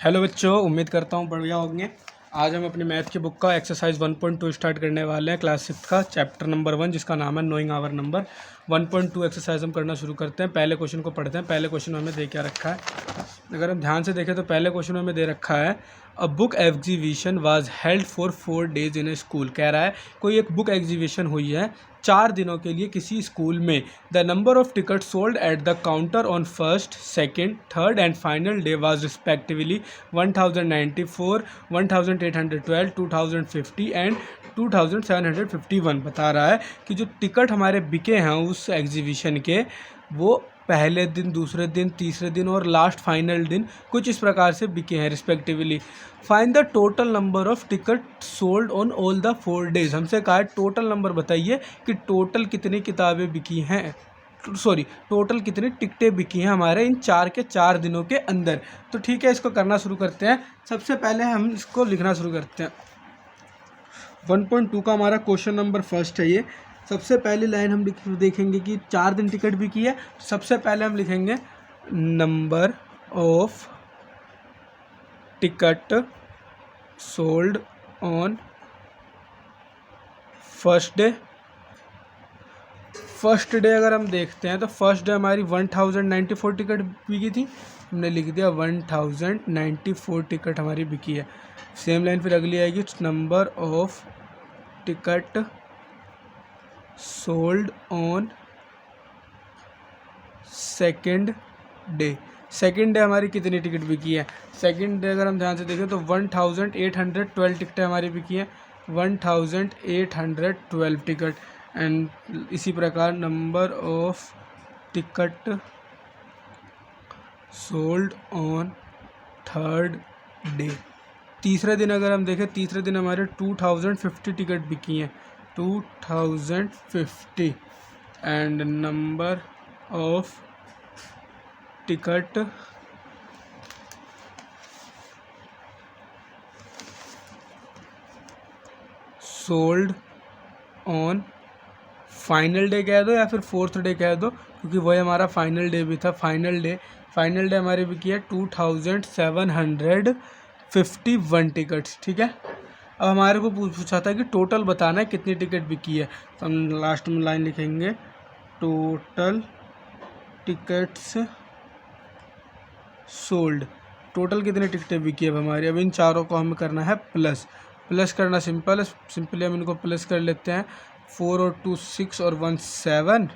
Hello बच्चों, उम्मीद करता हूँ बढ़िया होंगे। आज हम अपनी मैथ की बुक का एक्सरसाइज 1.2 स्टार्ट करने वाले हैं, क्लास 6 का चैप्टर नंबर 1, जिसका नाम है नोइंग आवर नंबर। 1.2 एक्सरसाइज हम करना शुरू करते हैं। पहले क्वेश्चन को पढ़ते हैं। पहले क्वेश्चन में हमें दे क्या रखा है, अगर हम ध्यान से देखें तो पहले क्वेश्चन में हमें दे रखा है a book exhibition was held for 4 days in A school. कह रहा है कोई एक बुक एग्जीबिशन हुई है 4 दिनों के लिए किसी स्कूल में। The number of ticket sold at the counter on first, second, third and final day was respectively 1094, 1812, 2050 and 2751। बता रहा है कि जो टिकट हमारे बिके हैं उस एग्जीबिशन के, वो पहले दिन, दूसरे दिन, तीसरे दिन और लास्ट फाइनल दिन कुछ इस प्रकार से बिके हैं respectively. Find the total number of ticket sold on all the 4 days. हमसे कहा है टोटल नंबर बताइए कि टोटल कितनी किताबें बिकी हैं, टोटल कितनी टिकटें बिकी हैं हमारे इन 4 के 4 दिनों के अंदर। तो ठीक है, इसको करना शुरू करते हैं। सबसे पहले हम इसको लिखना शुरू करते हैं। 1.2 का हमारा क्वेश्चन नंबर फर्स्ट है ये। सबसे पहली लाइन हम देखेंगे कि 4 दिन टिकट बिकी है। सबसे पहले हम लिखेंगे number of ticket sold on first day. First day अगर हम देखते हैं तो फर्स्ट डे हमारी 1094 टिकट बिकी थी। हमने लिख दिया 1094 टिकट हमारी बिकी है। सेम लाइन फिर अगली आएगी, number of ticket sold on second day. Second day हमारी कितनी टिकट बिकी है? सेकेंड डे अगर हम ध्यान से देखें तो 1812 टिकटें हमारी बिकी हैं। 1812 टिकट। एंड इसी प्रकार number of ticket sold on third day. तीसरे दिन अगर हम देखें, तीसरे दिन हमारे 2050 टिकट बिकी हैं। 2050 and number of ticket sold on final day कह दो या फिर फोर्थ डे कह दो, क्योंकि वही हमारा फाइनल डे भी था। फाइनल डे हमारी बिकी है 2751 टिकट्स। ठीक है, अब हमारे को पूछा था कि टोटल बताना है कितनी टिकट बिकी है, तो हम लास्ट में लाइन लिखेंगे टोटल टिकट्स सोल्ड। टोटल कितनी टिकटें बिकी है हमारी। अब इन चारों को हमें करना है प्लस करना सिंपल है। सिंपली हम इनको प्लस कर लेते हैं। 4 और 2 6 और 1 7,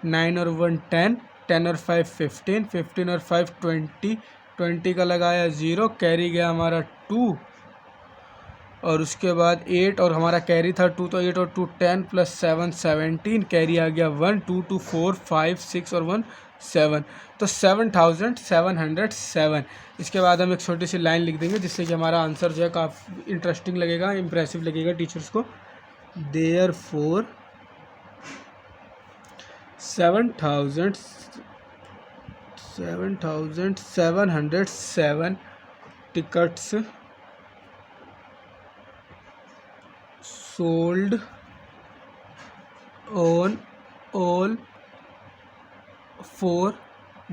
9 और 1 10, 10 और 5 15, 15 और 5 20, 20 का लगाया 0, कैरी गया हमारा 2 और उसके बाद 8 और हमारा कैरी था 2, तो 8 और 2 10 प्लस 7 17, कैरी आ गया 1, 2 2 4 5 6 और 1 7, तो 7707। इसके बाद हम एक छोटी सी लाइन लिख देंगे जिससे कि हमारा आंसर जो है काफ़ी इंटरेस्टिंग लगेगा, इम्प्रेसिव लगेगा टीचर्स को। Therefore 7707 tickets sold on all 4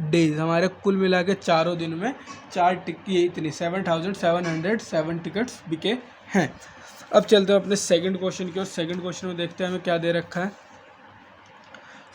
days. हमारे कुल मिला के चारों दिन में 4 टिकट इतनी 7707 टिकट्स बिके हैं। अब चलते हैं अपने सेकंड क्वेश्चन की ओर। सेकंड क्वेश्चन में देखते हैं हमें क्या दे रखा है।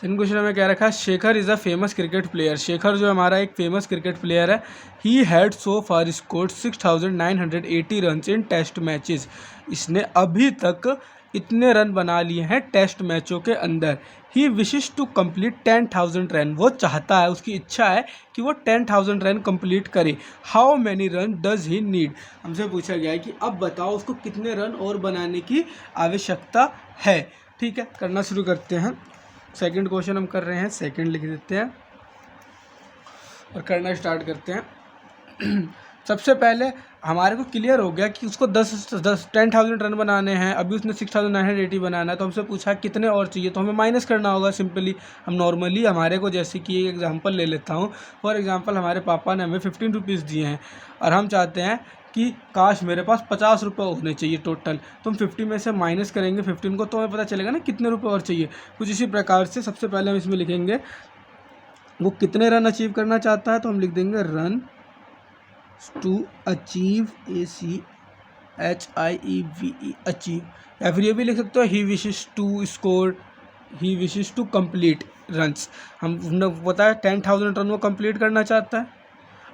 सेकंड क्वेश्चन में क्या रखा है, Shekhar is a famous cricket player. Shekhar जो हमारा एक फेमस क्रिकेट प्लेयर है। He had so far scored 6980 run in test matches. इसने अभी तक इतने रन बना लिए हैं टेस्ट मैचों के अंदर। ही विशेस टू कंप्लीट 10,000 रन। वो चाहता है, उसकी इच्छा है कि वो 10,000 रन कंप्लीट करे। How many run does he need. हमसे पूछा गया है कि अब बताओ उसको कितने रन और बनाने की आवश्यकता है। ठीक है, करना शुरू करते हैं। सेकंड क्वेश्चन हम कर रहे हैं, सेकंड लिख देते हैं और करना स्टार्ट करते हैं। सबसे पहले हमारे को क्लियर हो गया कि उसको 10,000 रन बनाने हैं। अभी उसने 6980 बनाना है, तो हमसे पूछा कितने और चाहिए, तो हमें माइनस करना होगा सिंपली। हम नॉर्मली हमारे को, जैसे कि एक एग्जांपल ले लेता हूँ। फॉर एग्जांपल हमारे पापा ने हमें 15 रुपीज़ दिए हैं और हम चाहते हैं कि काश मेरे पास 50 रुपये होने चाहिए टोटल, तो हम 50 में से माइनस करेंगे 15 को, तो हमें पता चलेगा ना कितने रुपये और चाहिए। कुछ इसी प्रकार से सबसे पहले हम इसमें लिखेंगे वो कितने रन अचीव करना चाहता है, तो हम लिख देंगे run to achieve, ACHIEVE achieve, या फिर ये भी लिख सकते हो he wishes to score, he wishes to complete runs. हमने पता है 10,000 रन वो कंप्लीट करना चाहता है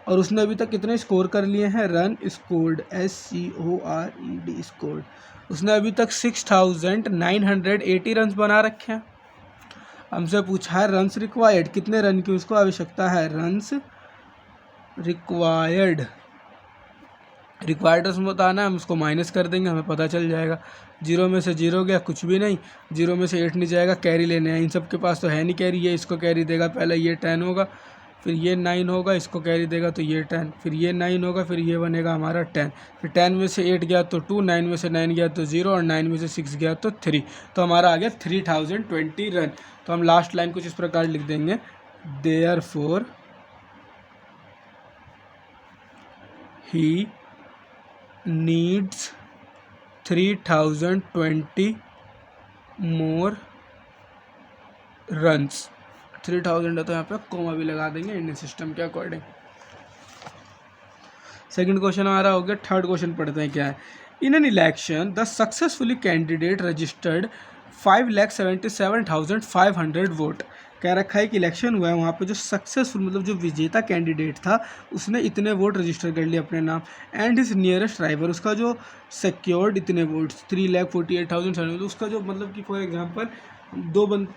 और उसने अभी तक कितने स्कोर कर लिए हैं, रन स्कोर्ड, SCORED स्कोर्ड, उसने अभी तक 6,980 रन्स बना रखे हैं। हमसे पूछा है रन्स रिक्वायर्ड, कितने रन की उसको आवश्यकता है, रन्स रिक्वायर्ड, रिक्वायर्ड उसमें बताना है, हम उसको माइनस कर देंगे, हमें पता चल जाएगा। 0 में से 0 गया, कुछ भी नहीं, 0 में से 8 नहीं जाएगा, कैरी लेने हैं, इन सब के पास तो है नहीं कैरी, ये इसको कैरी देगा, पहले ये 10 होगा, फिर ये 9 होगा, इसको कैरी देगा तो ये 10, फिर ये 9 होगा, फिर ये बनेगा हमारा 10, फिर 10 में से 8 गया तो 2, 9 में से 9 गया तो 0 और 9 में से 6 गया तो 3, तो हमारा आ गया 3020 रन। तो हम लास्ट लाइन कुछ इस प्रकार लिख देंगे, therefore he needs 3020 more runs. 3000 है तो यहाँ पे कोमा भी लगा देंगे इंडियन सिस्टम के अकॉर्डिंग। सेकंड क्वेश्चन हमारा हो गया। थर्ड क्वेश्चन पढ़ते हैं क्या है। In an election the successfully candidate registered 5,77,500 vote. कह रखा है कि इलेक्शन हुआ है, वहाँ पे जो सक्सेसफुल मतलब जो विजेता कैंडिडेट था उसने इतने वोट रजिस्टर कर लिए अपने नाम, एंड हिज नियरेस्ट राइवल, उसका जो सिक्योर्ड इतने वोट्स 3,48,700, उसका जो मतलब कि फॉर एग्जांपल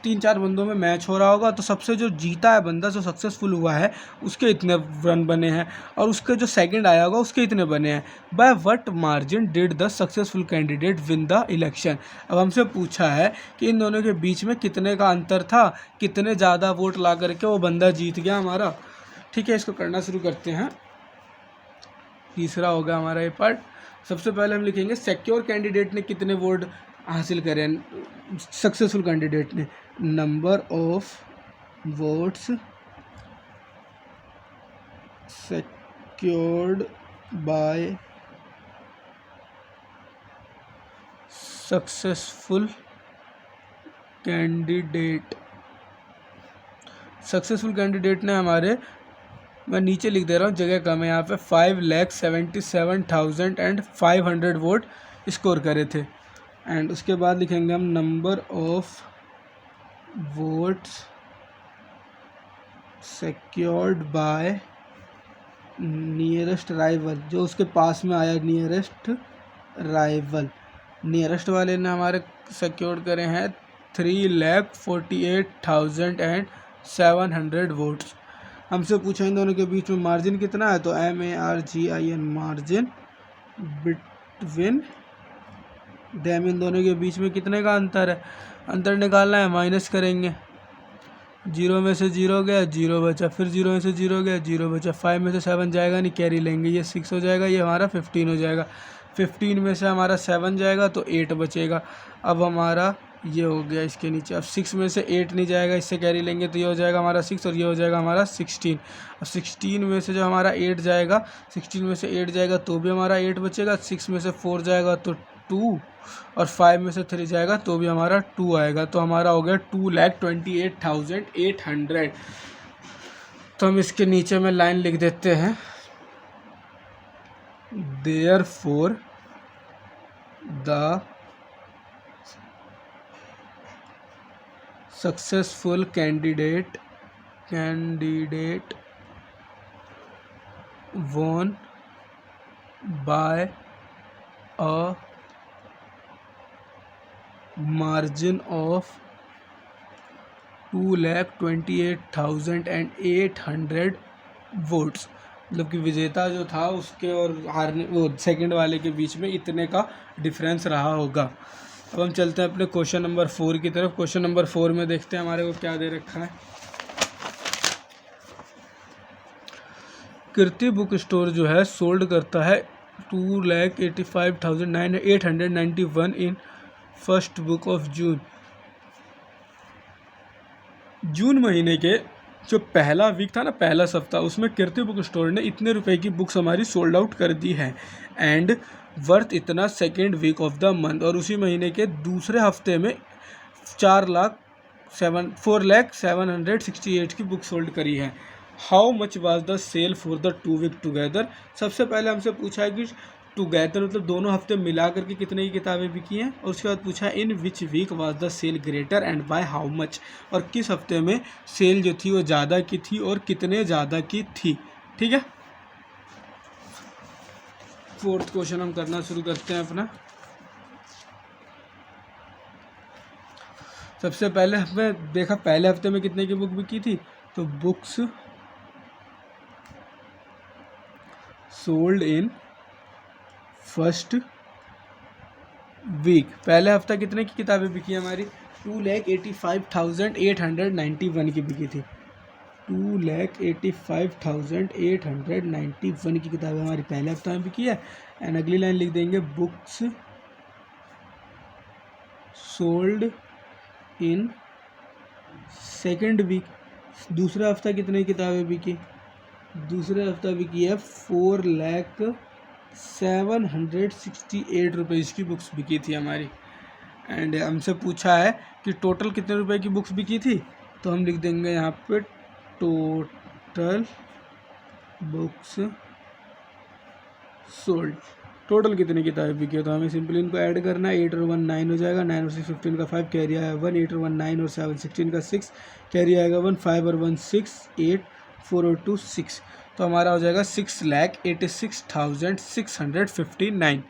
3-4 बंदों में मैच हो रहा होगा तो सबसे जो जीता है बंदा, जो सक्सेसफुल हुआ है, उसके इतने रन बने हैं और उसके जो सेकंड आया होगा उसके इतने बने हैं। By what margin did the successful candidate win the election. अब हमसे पूछा है कि इन दोनों के बीच में कितने का अंतर था, कितने ज़्यादा वोट ला करके वो बंदा जीत गया हमारा। ठीक है, इसको करना शुरू करते हैं। तीसरा होगा हमारा ये पार्ट। सबसे पहले हम लिखेंगे सिक्योर कैंडिडेट ने कितने वोट हासिल करे, सक्सेसफुल कैंडिडेट ने, number of votes secured by successful candidate. Successful candidate ने हमारे, मैं नीचे लिख दे रहा हूँ, जगह कम है यहाँ पे, 5,77,500 वोट स्कोर करे थे। एंड उसके बाद लिखेंगे हम number of votes secured by nearest rival, जो उसके पास में आया नियरेस्ट राइवल। नियरेस्ट वाले ने हमारे सिक्योर करे हैं 3,48,700 वोट्स। हमसे पूछा इन दोनों के बीच में मार्जिन कितना है, तो MARGIN मार्जिन बिटवीन देम, इन दोनों के बीच में कितने का अंतर है, अंतर निकालना है, माइनस करेंगे। 0 में से 0 गया, 0 बचा, फिर 0 में से 0 गया, 0 बचा, 5 में से 7 जाएगा नहीं, कैरी लेंगे, ये 6 हो जाएगा, ये हमारा 15 हो जाएगा, 15 में से हमारा 7 जाएगा तो 8 बचेगा। अब हमारा ये हो गया इसके नीचे। अब 6 में से 8 नहीं जाएगा, इससे कैरी लेंगे तो ये हो जाएगा हमारा 6 और ये हो जाएगा हमारा 16। अब 16 में से जो हमारा 8 जाएगा, 16 में से 8 जाएगा तो भी हमारा 8 बचेगा, 6 में से 4 जाएगा तो 2 और 5 में से 3 जाएगा तो भी हमारा 2 आएगा, तो हमारा हो गया 2,28,800। तो हम इसके नीचे में लाइन लिख देते हैं, therefore the successful candidate won by a margin of 2,28,800 votes. मतलब कि विजेता जो था उसके और हारने वो सेकंड वाले के बीच में इतने का डिफरेंस रहा होगा। अब हम चलते हैं अपने क्वेश्चन नंबर 4 की तरफ। क्वेश्चन नंबर 4 में देखते हैं हमारे को क्या दे रखा है। कीर्ति बुक स्टोर जो है सोल्ड करता है 2,85,891 in first book of June. जून महीने के जो पहला वीक था ना, पहला सप्ताह, उसमें कीर्ति बुक स्टोर ने इतने रुपए की बुक्स हमारी सोल्ड आउट कर दी है एंड वर्थ इतना second week of the month, और उसी महीने के दूसरे हफ्ते में 4,07,768 की बुक सोल्ड करी है। How much was the sale for the 2 week together. सबसे पहले हमसे पूछा है कि टुगेदर मतलब दोनों हफ्ते मिला करके कितने की किताबें बिकी हैं, और उसके बाद पूछा है in which week was the sale greater and by how much, और किस हफ्ते में सेल जो थी वो ज़्यादा की थी और कितने ज़्यादा की थी। ठीक है, फोर्थ क्वेश्चन हम करना शुरू करते हैं अपना। सबसे पहले हमें देखा पहले हफ्ते में कितने की बुक बिकी थी, तो books sold in first week, पहले हफ्ता कितने की किताबें बिकी हमारी, 2,85,891 की बिकी थी। 2,85,891 की किताबें हमारी पहले हफ्ते में बिकी है। एंड अगली लाइन लिख देंगे books sold in second week, दूसरा हफ्ता कितने किताबें बिकी, दूसरे हफ्ता बिकी है 4,768 रुपीज़ की बुक्स बिकी थी हमारी। एंड हमसे पूछा है कि टोटल कितने रुपए की बुक्स बिकी थी, तो हम लिख देंगे यहाँ पे टोटल बुक्स सोल्ड, टोटल कितनी किताबें बिकी है, तो हमें सिंपली इनको ऐड करना है। 8 और 1 9 हो जाएगा, 9 और 6 15 का 5 कैरी आएगा 1, 8 और 1 9 और 7 16 का 6 कैरी आएगा 1, 5 और 1 6 8 4 और 2 6, तो हमारा हो जाएगा 6,86,659,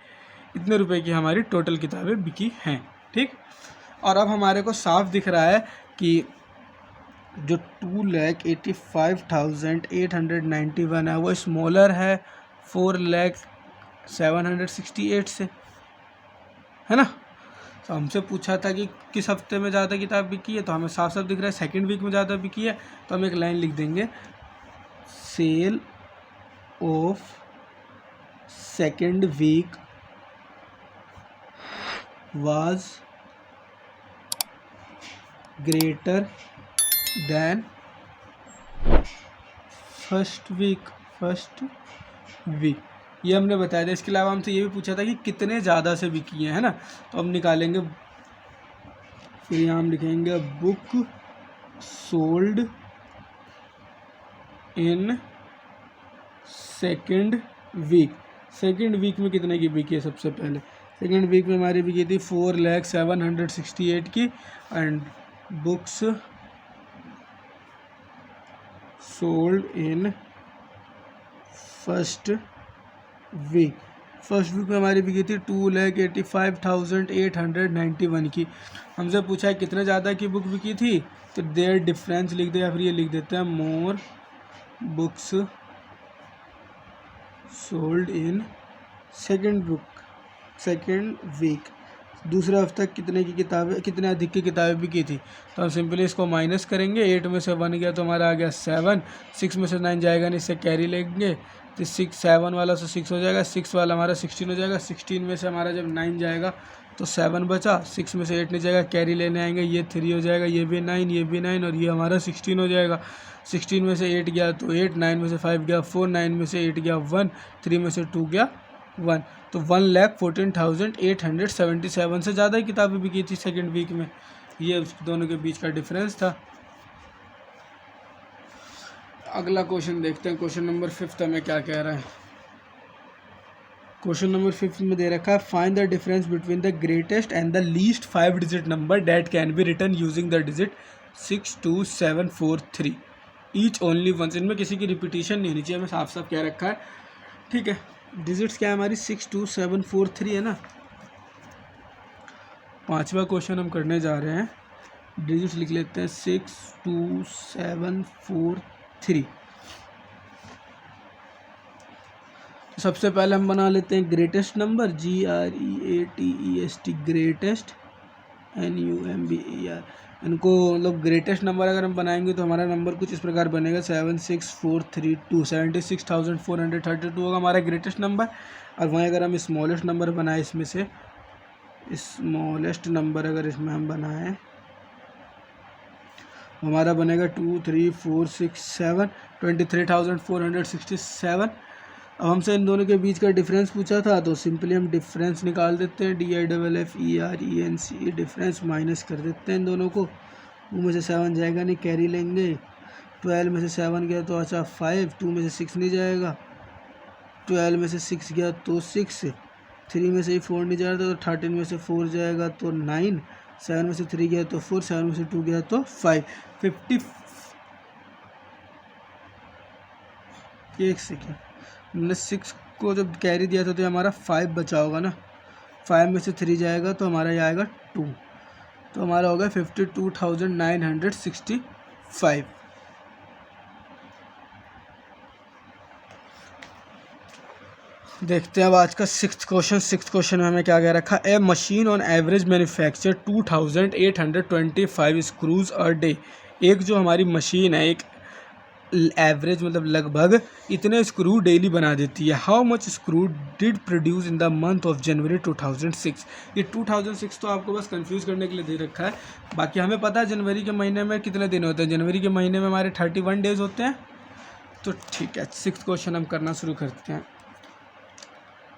इतने रुपए की हमारी टोटल किताबें बिकी हैं। ठीक, और अब हमारे को साफ दिख रहा है कि जो 2,85,891 है वो स्मॉलर है 4,768 से, है ना। तो हमसे पूछा था कि किस हफ्ते में ज़्यादा किताब बिकी है, तो हमें साफ साफ दिख रहा है सेकेंड वीक में ज़्यादा बिकी है, तो हम एक लाइन लिख देंगे sale of second week was greater than first week, ये हमने बताया था। इसके अलावा हमसे ये भी पूछा था कि कितने ज़्यादा से बिकी है ना, तो हम निकालेंगे, फिर यहाँ हम लिखेंगे book sold in second week, second week में कितने की बिकी है, सबसे पहले सेकेंड वीक में हमारी बिकी थी 4,768 की। And books sold in first week में हमारी बिकी थी 2,85,891 की। हमसे पूछा है कितने ज़्यादा की बुक बिकी थी, तो देयर डिफरेंस लिख दे या फिर ये लिख देते हैं more books sold in second week, दूसरा हफ्ता कितने अधिक की किताबें बिकी थी, तो हम सिंपली इसको माइनस करेंगे। 8 में से 1 गया तो हमारा आ गया 7, 6 में से 9 जाएगा नहीं, इससे कैरी लेंगे तो 7 वाला से 6 हो जाएगा, 6 वाला हमारा 16 हो जाएगा, 16 में से हमारा जब 9 जाएगा तो 7 बचा, 6 में से 8 नहीं जाएगा, कैरी लेने आएंगे, ये 3 हो जाएगा, ये भी 9, ये भी 9 और ये हमारा 16 हो जाएगा। 16 में से 8 गया तो 8, 9 में से 5 गया 4, 9 में से 8 गया 1, 3 में से 2 गया 1, तो 1,14,877 से ज़्यादा ही किताबें बिकी थी सेकेंड वीक में। ये उस दोनों के बीच का डिफरेंस था। अगला क्वेश्चन देखते हैं, क्वेश्चन नंबर 5 हमें क्या कह रहा है। क्वेश्चन नंबर 5 में दे रखा है find the difference between the greatest and the least 5 digit number that can be written using the digit 62743 each only once. इनमें किसी की रिपीटिशन नहीं होनी चाहिए, हमें साफ साफ क्या रखा है। ठीक है, डिजिट्स क्या है हमारी 62743 है ना। पांचवा क्वेश्चन हम करने जा रहे हैं, डिजिट्स लिख लेते हैं 62743। तो सबसे पहले हम बना लेते हैं greatest number, GREATEST greatest NUMBER। इनको मतलब ग्रेटेस्ट नंबर अगर हम बनाएंगे तो हमारा नंबर कुछ इस प्रकार बनेगा 76432, 76,432 होगा हमारा ग्रेटेस्ट नंबर। और वहीं अगर हम स्मॉलेस्ट नंबर बनाए, इसमें से स्मॉलेस्ट नंबर अगर इसमें हम बनाएं हमारा बनेगा 2 3 4 6 7 23,467। अब हमसे इन दोनों के बीच का डिफरेंस पूछा था, तो सिंपली हम डिफरेंस निकाल देते हैं, DIFFERENCE डिफरेंस माइनस कर देते हैं इन दोनों को, मुँह में से 7 जाएगा नहीं, कैरी लेंगे 12 में से 7 गया तो अच्छा 5, 2 में से 6 नहीं जाएगा, 12 में से 6 गया तो 6, 3 में से 4 नहीं जा रहा था तो 13 में से 4 जाएगा तो 9, 7 में से 3 गया तो 4, 7 में से 2 गया तो 5, 50। एक सेकेंड, हमने 6 को जब कैरी दिया था तो हमारा 5 बचा होगा ना, 5 में से 3 जाएगा तो हमारा ये आएगा 2, तो हमारा होगा 52,965। देखते हैं अब आज का सिक्स्थ क्वेश्चन में हमें क्या कह रखा है। A machine on average manufacture 2825 screws a day. एक जो हमारी मशीन है, एक एवरेज मतलब लगभग इतने स्क्रू डेली बना देती है। How much screw did produce in the month of जनवरी 2006। ये 2006 तो आपको बस कंफ्यूज करने के लिए दे रखा है, बाकी हमें पता है जनवरी के महीने में कितने दिन होते हैं। जनवरी के महीने में हमारे 31 डेज होते हैं। तो ठीक है, सिक्स्थ क्वेश्चन हम करना शुरू करते हैं,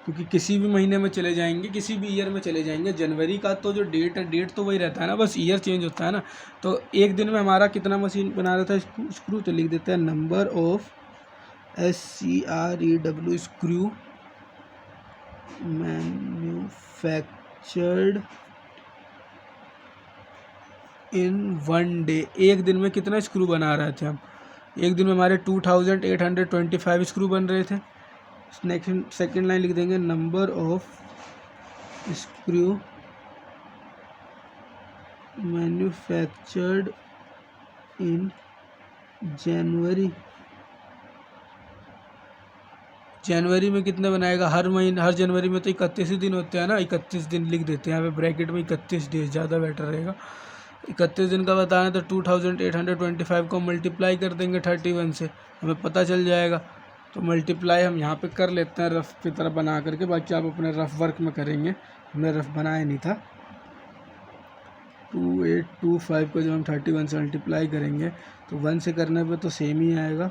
क्योंकि किसी भी महीने में चले जाएंगे, किसी भी ईयर में चले जाएंगे, जनवरी का तो जो डेट है, डेट तो वही रहता है ना, बस ईयर चेंज होता है ना। तो एक दिन में हमारा कितना मशीन बना रहा था स्क्रू, तो लिख देते हैं number of SCREW screw manufactured in one day. एक दिन में कितना स्क्रू बना रहे थे हम, एक दिन में हमारे 2825 स्क्रू बन रहे थे। सेकेंड लाइन लिख देंगे number of screw manufactured in January. जनवरी में कितने बनाएगा, हर महीने, हर जनवरी में तो 31 ही दिन होते हैं ना, 31 दिन लिख देते हैं यहाँ पे ब्रैकेट में, 31 डेज ज़्यादा बेटर रहेगा। 31 दिन का बताना तो 2825 को मल्टीप्लाई कर देंगे 31 से, हमें पता चल जाएगा। तो मल्टीप्लाई हम यहाँ पे कर लेते हैं रफ की तरह बना करके, बाकी आप अपने रफ वर्क में करेंगे, हमने रफ बनाया नहीं था। 2825 को जब हम 31 से मल्टीप्लाई करेंगे तो 1 से करने पे तो सेम ही आएगा,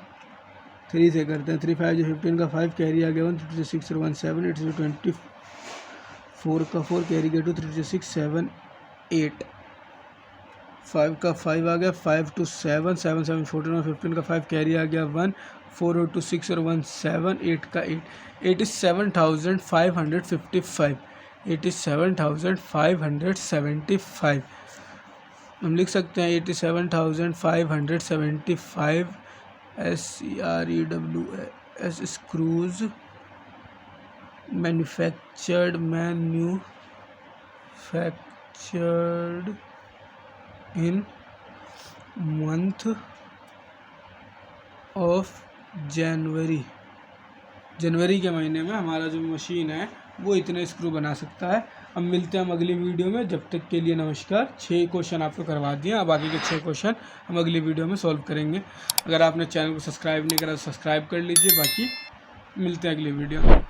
3 से करते हैं, 3 5 जो 15 का 5 कैरी आ गया 1, 3 6 और 1 7, 8 से 24 का 4 कैरी गया 2, 3 6 7 8, 5 का 5 आ गया, 5 to 7, 7 7 14 और 15 का 5 कैरी आ गया 1, 4 और 2 6 और 1 7, 8 का 8, 87,555, 87,575 हम लिख सकते हैं 87,575 SCREWS screws manufactured in month of January. जनवरी के महीने में हमारा जो मशीन है वो इतने स्क्रू बना सकता है। अब मिलते हैं हम अगली वीडियो में, जब तक के लिए नमस्कार। 6 क्वेश्चन आपको करवा दिए, अब आगे के 6 क्वेश्चन हम अगली वीडियो में सॉल्व करेंगे। अगर आपने चैनल को सब्सक्राइब नहीं करा तो सब्सक्राइब कर लीजिए, बाकी मिलते हैं अगली वीडियो में।